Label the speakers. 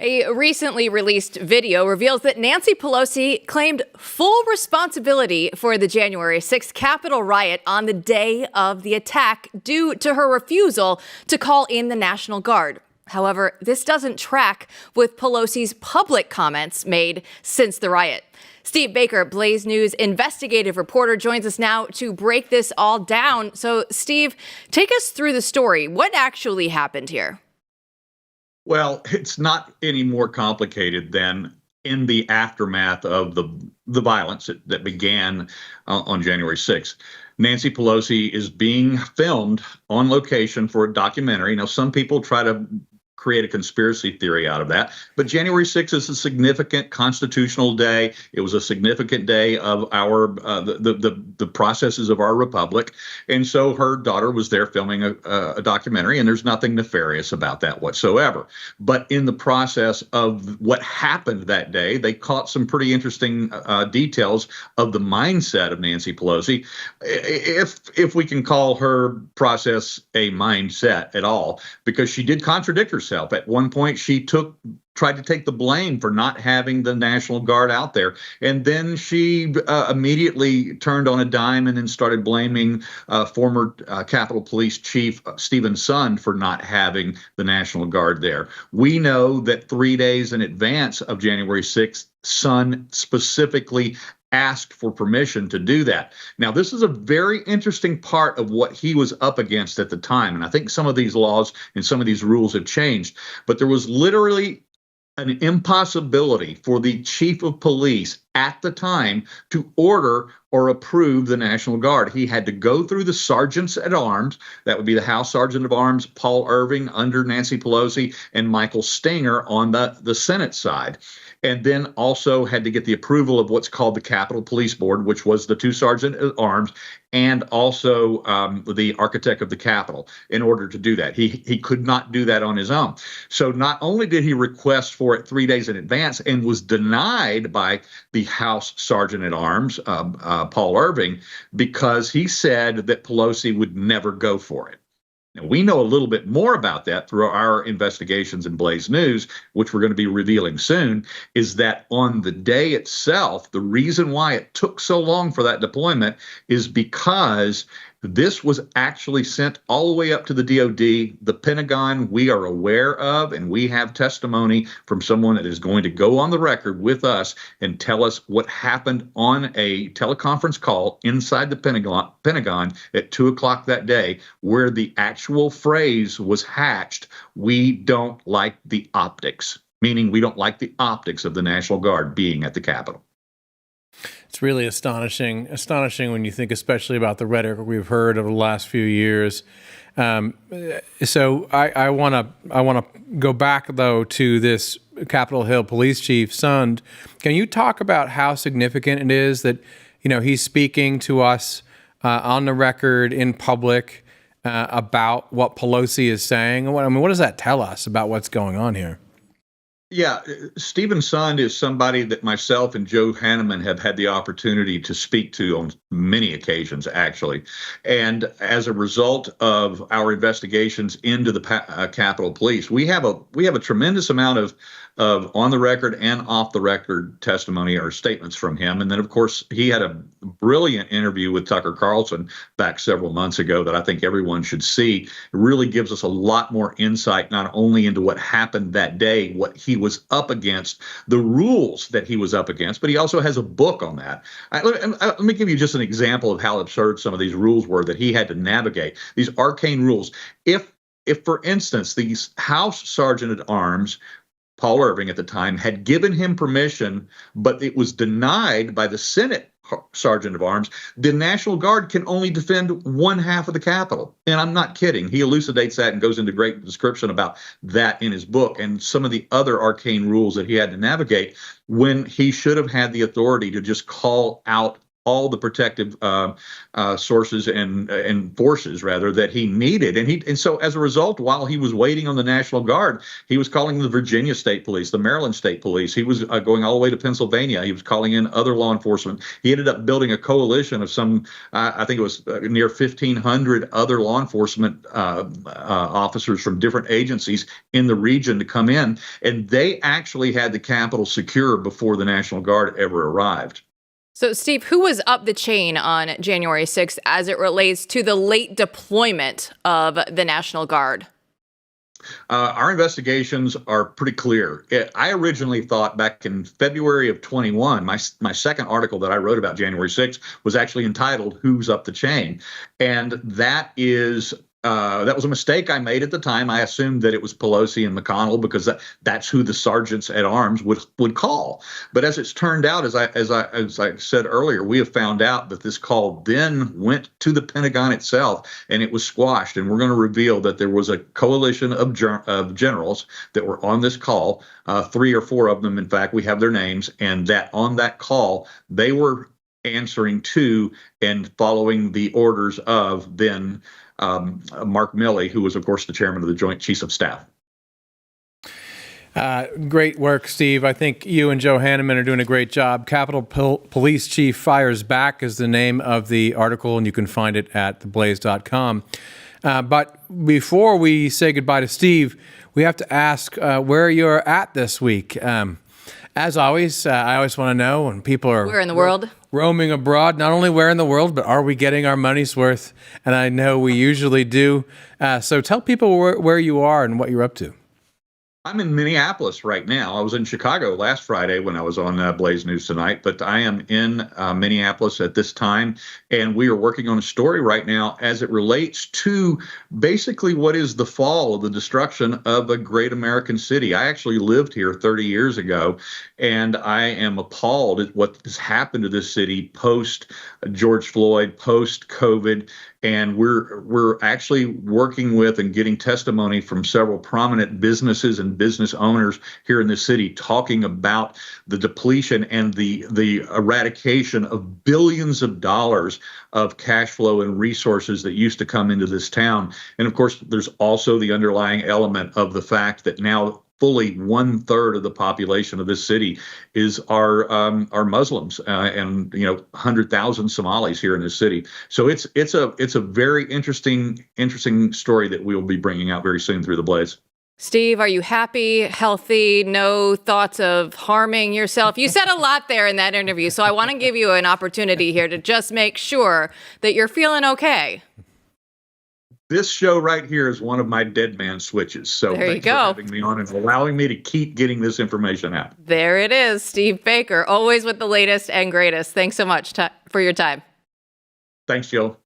Speaker 1: A recently released video reveals that Nancy Pelosi claimed full responsibility for the January 6th Capitol riot on the day of the attack due to her refusal to call in the National Guard. However, this doesn't track with Pelosi's public comments made since the riot. Steve Baker, Blaze News investigative reporter, joins us now to break this all down. So, Steve, take us through the story. What actually happened here?
Speaker 2: Well, it's not any more complicated than in the aftermath of the violence that began on January 6th. Nancy Pelosi is being filmed on location for a documentary. Now, some people try to create a conspiracy theory out of that, but January 6th is a significant constitutional day. It was a significant day of our the processes of our republic, and so her daughter was there filming a documentary, and there's nothing nefarious about that whatsoever. But in the process of what happened that day, they caught some pretty interesting details of the mindset of Nancy Pelosi, if we can call her process a mindset at all, because she did contradict herself. At one point, she tried to take the blame for not having the National Guard out there. And then she immediately turned on a dime and then started blaming former Capitol Police Chief Stephen Sund for not having the National Guard there. We know that 3 days in advance of January 6th, Sund specifically asked for permission to do that. Now, this is a very interesting part of what he was up against at the time. And I think some of these laws and some of these rules have changed, but there was literally an impossibility for the chief of police at the time to order or approve the National Guard. He had to go through the sergeants at arms. That would be the House Sergeant of Arms, Paul Irving under Nancy Pelosi, and Michael Stenger on the Senate side. And then also had to get the approval of what's called the Capitol Police Board, which was the two sergeant at arms, and also the architect of the Capitol in order to do that. He could not do that on his own. So not only did he request for it 3 days in advance and was denied by the House Sergeant at Arms, Paul Irving, because he said that Pelosi would never go for it. Now, we know a little bit more about that through our investigations in Blaze News, which we're going to be revealing soon, is that on the day itself, the reason why it took so long for that deployment is because this was actually sent all the way up to the DOD, the Pentagon. We are aware of, and we have testimony from someone that is going to go on the record with us and tell us what happened on a teleconference call inside the Pentagon at 2 o'clock that day, where the actual phrase was hatched, "We don't like the optics," meaning we don't like the optics of the National Guard being at the Capitol.
Speaker 3: It's really astonishing when you think, especially about the rhetoric we've heard over the last few years. So I want to go back though to this Capitol Hill Police Chief Sund. Can you talk about how significant it is that he's speaking to us on the record in public about what Pelosi is saying? What does that tell us about what's going on here?
Speaker 2: Yeah, Stephen Sund is somebody that myself and Joe Hanneman have had the opportunity to speak to on many occasions, actually. And as a result of our investigations into the Capitol Police, we have a tremendous amount of on the record and off the record testimony or statements from him. And then, of course, he had a brilliant interview with Tucker Carlson back several months ago that I think everyone should see. It really gives us a lot more insight, not only into what happened that day, what he was up against, the rules that he was up against, but he also has a book on that. Let me give you just an example of how absurd some of these rules were that he had to navigate, these arcane rules. If for instance, the House Sergeant at Arms, Paul Irving at the time, had given him permission, but it was denied by the Senate Sergeant of Arms, the National Guard can only defend one half of the Capitol. And I'm not kidding. He elucidates that and goes into great description about that in his book and some of the other arcane rules that he had to navigate when he should have had the authority to just call out all the protective sources and forces rather that he needed. And so as a result, while he was waiting on the National Guard, he was calling the Virginia State Police, the Maryland State Police. He was going all the way to Pennsylvania. He was calling in other law enforcement. He ended up building a coalition of some, I think it was near 1,500 other law enforcement officers from different agencies in the region to come in. And they actually had the Capitol secure before the National Guard ever arrived.
Speaker 1: So, Steve, who was up the chain on January 6th as it relates to the late deployment of the National Guard?
Speaker 2: Our investigations are pretty clear. I originally thought back in February of 21, my second article that I wrote about January 6th was actually entitled "Who's Up the Chain?" And that was a mistake I made at the time. I assumed that it was Pelosi and McConnell because that's who the sergeants at arms would call. But as it's turned out, as I said earlier, we have found out that this call then went to the Pentagon itself and it was squashed. And we're going to reveal that there was a coalition of generals that were on this call, 3 or 4 of them. In fact, we have their names, and that on that call, they were answering to and following the orders of then Mark Milley, who was, of course, the chairman of the Joint Chiefs of Staff.
Speaker 3: Great work, Steve. I think you and Joe Hanneman are doing a great job. Capitol Police Chief Fires Back is the name of the article, and you can find it at theblaze.com. But before we say goodbye to Steve, we have to ask where you're at this week. As always, I always want to know when people are
Speaker 1: where in the world
Speaker 3: roaming abroad, not only where in the world, but are we getting our money's worth? And I know we usually do. So tell people where you are and what you're up to.
Speaker 2: I'm in Minneapolis right now. I was in Chicago last Friday when I was on Blaze News Tonight, but I am in Minneapolis at this time, and we are working on a story right now as it relates to basically what is the fall of the destruction of a great American city. I actually lived here 30 years ago, and I am appalled at what has happened to this city post George Floyd, post COVID. And we're actually working with and getting testimony from several prominent businesses and business owners here in the city talking about the depletion and the eradication of billions of dollars of cash flow and resources that used to come into this town. And of course, there's also the underlying element of the fact that now fully 1/3 of the population of this city are Muslims, and 100,000 Somalis here in this city. So it's a very interesting story that we will be bringing out very soon through the Blaze.
Speaker 1: Steve, are you happy, healthy, no thoughts of harming yourself? You said a lot there in that interview, so I want to give you an opportunity here to just make sure that you're feeling okay.
Speaker 2: This show right here is one of my dead man switches. So thanks for having me on and allowing me to keep getting this information out.
Speaker 1: There it is. Steve Baker, always with the latest and greatest. Thanks so much for your time.
Speaker 2: Thanks, Jill.